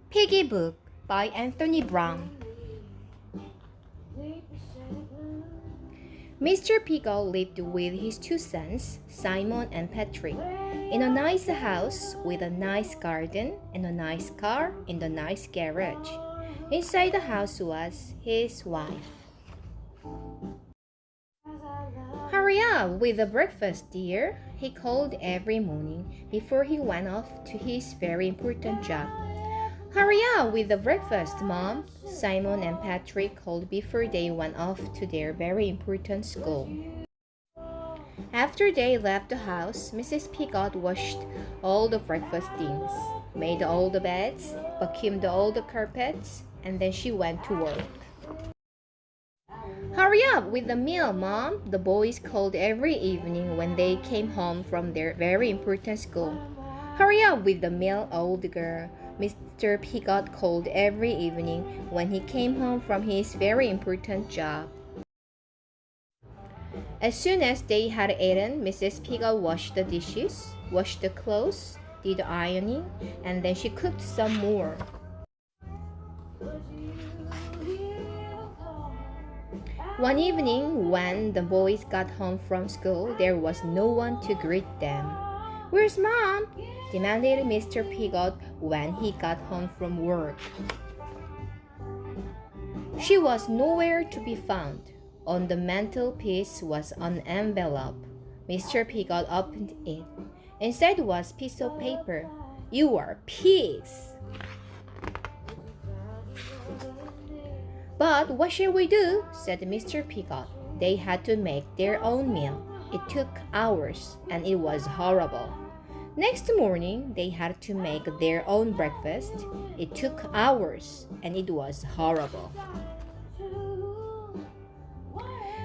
Piggy book by Anthony Browne. Mr. Piggott lived with his two sons, Simon and Patrick, in a nice house with a nice garden and a nice car in the nice garage. Inside the house was his wife. "Hurry up with the breakfast, dear," he called every morning before he went off to his very important job. "Hurry up with the breakfast, Mom," Simon and Patrick called before they went off to their very important school. After they left the house, Mrs. Piggott washed all the breakfast things, made all the beds, vacuumed all the carpets, and then she went to work. "Hurry up with the meal, Mom," the boys called every evening when they came home from their very important school. "Hurry up with the meal, old girl," Mr. Piggott called every evening when he came home from his very important job. As soon as they had eaten, Mrs. Piggott washed the dishes, washed the clothes, did the ironing, and then she cooked some more. One evening, when the boys got home from school, there was no one to greet them. "Where's Mom?" demanded Mr. Piggott when he got home from work. She was nowhere to be found. On the mantelpiece was an envelope. Mr. Piggott opened it. Inside was a piece of paper. "You are pigs." "But what shall we do?" said Mr. Piggott. They had to make their own meal. It took hours, and it was horrible. Next morning, they had to make their own breakfast. It took hours, and it was horrible.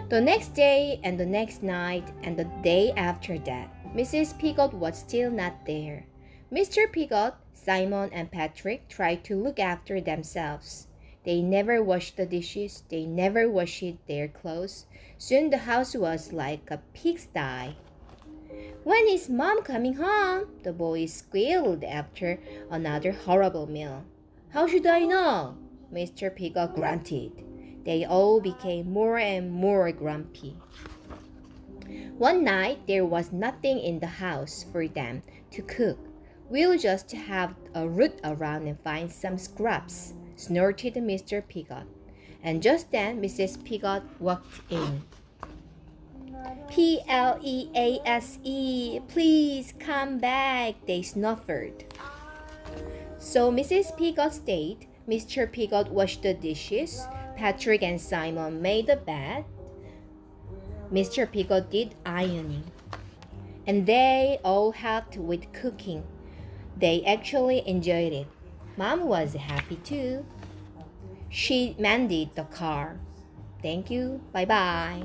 The next day, and the next night, and the day after that, Mrs. Piggott was still not there. Mr. Piggott, Simon, and Patrick tried to look after themselves. They never washed the dishes. They never washed their clothes. Soon the house was like a pigsty. "When is Mom coming home?" the boys squealed after another horrible meal. "How should I know?" Mr. Piggott grunted. They all became more and more grumpy. One night, there was nothing in the house for them to cook. "We'll just have a root around and find some scraps," snorted Mr. Piggott. And just then, Mrs. Piggott walked in. "Please, please come back," they snuffled. So Mrs. Piggott stayed. Mr. Piggott washed the dishes. Patrick and Simon made the bed. Mr. Piggott did ironing. And they all helped with cooking. They actually enjoyed it. Mom was happy too. She mended the car. Thank you. Bye-bye.